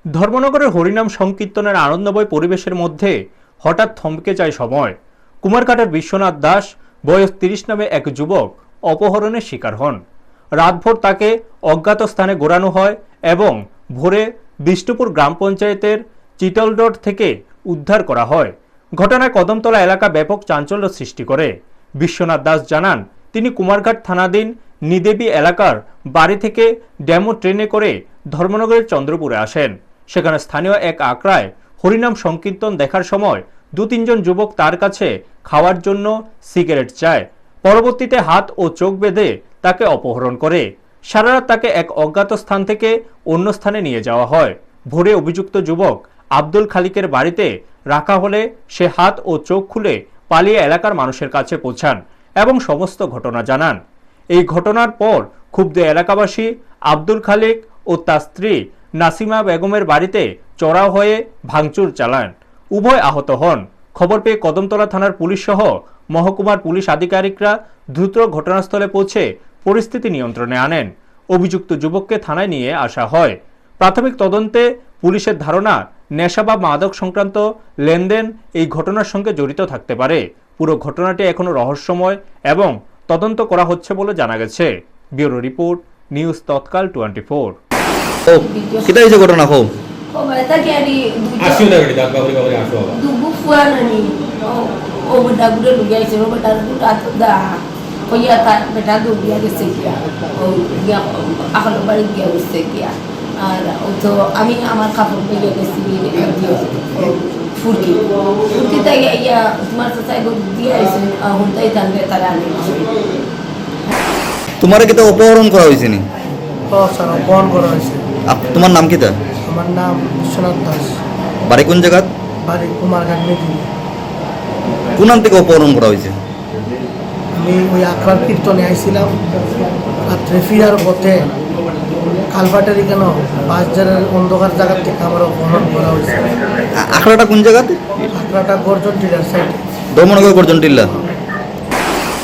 ধর্মনগরের হরিনাম সংকীর্তনের আনন্দময় পরিবেশের মধ্যে হঠাৎ থমকে যায় সময়। কুমারঘাটের বিশ্বনাথ দাস বয়স ৩০ নামে এক যুবক অপহরণের শিকার হন। রাতভর তাকে অজ্ঞাত স্থানে ঘোরানো হয় এবং ভোরে বিষ্ণুপুর গ্রাম পঞ্চায়েতের চিটলডট থেকে উদ্ধার করা হয়। ঘটনায় কদমতলা এলাকা ব্যাপক চাঞ্চল্য সৃষ্টি করে। বিশ্বনাথ দাস জানান, তিনি কুমারঘাট থানাধীন নিদেবী এলাকার বাড়ি থেকে ডেমো ট্রেনে করে ধর্মনগরের চন্দ্রপুরে আসেন। সেখানে স্থানীয় এক আখড়ায় হরিনাম সংকীর্তন দেখার সময় ২-৩ জন যুবক তার কাছে খাওয়ার জন্য সিগারেট চায়। পরবর্তীতে হাত ও চোখ বেঁধে তাকে অপহরণ করে সারারাত তাকে এক অজ্ঞাত স্থান থেকে অন্য স্থানে নিয়ে যাওয়া হয়। ভোরে অভিযুক্ত যুবক আব্দুল খালিকের বাড়িতে রাখা হলে সে হাত ও চোখ খুলে পালিয়ে এলাকার মানুষের কাছে পৌঁছান এবং সমস্ত ঘটনা জানান। এই ঘটনার পর ক্ষুব্ধ এলাকাবাসী আব্দুল খালিক ও তার স্ত্রী নাসিমা বেগমের বাড়িতে চড়াও হয়ে ভাঙচুর চালান। উভয় আহত হন। খবর পেয়ে কদমতলা থানার পুলিশ সহ মহকুমার পুলিশ আধিকারিকরা দ্রুত ঘটনাস্থলে পৌঁছে পরিস্থিতি নিয়ন্ত্রণে আনেন। অভিযুক্ত যুবককে থানায় নিয়ে আসা হয়। প্রাথমিক তদন্তে পুলিশের ধারণা নেশা বা মাদক সংক্রান্ত লেনদেন এই ঘটনার সঙ্গে জড়িত থাকতে পারে। পুরো ঘটনাটি এখনো রহস্যময় এবং তদন্ত করা হচ্ছে বলে জানা গেছে। ব্যুরো রিপোর্ট, নিউজ তৎকাল 24। কিতা হইছে ঘটনা কও? ও বাতা কি আনি আসিও না বেটি দাদা বাবুরে বাবুরে আসো বাবা দুবু ফুয়ানানি ও বড়া গুলো লুগাইছে ও বড়া গুলো আতদা কইয়া তা বেটা দুবিয়া গেছে কিয়া ও গিয়া এখন বাড়ি গিয়া বসে গিয়া আর ও তো আমি আমার কাপড় পেয়ে গেছি ফুরকি ফুরকি তাই ইয়া তোমার সাথে দিয়ে আইছে হুনতাই জানবে তারা আনি তোমার কিতা অপহরণ করা হয়েছে নি? স্যার অপহরণ করা হয়েছে। তোমার নাম কিতা? আমার নাম বিশ্বনাথ দাস। বাড়ি কোন জায়গা? বাড়ি কুমারঘাট নিদিবি। কোন নাম থেকে অপহরণ করা হয়েছে? আমি ওই আখড়ার কীর্তনে আইছিলাম, রাত্রে ফিরার পথে কালভাটের কেন বাজারের অন্ধকার জায়গার থেকে আমার অপহরণ করা হয়েছে। আখড়াটা কোন জায়গাতে? আখড়াটা গর্জন টিলার সাইডে। ধর্মনগর গর্জন টিল্লা।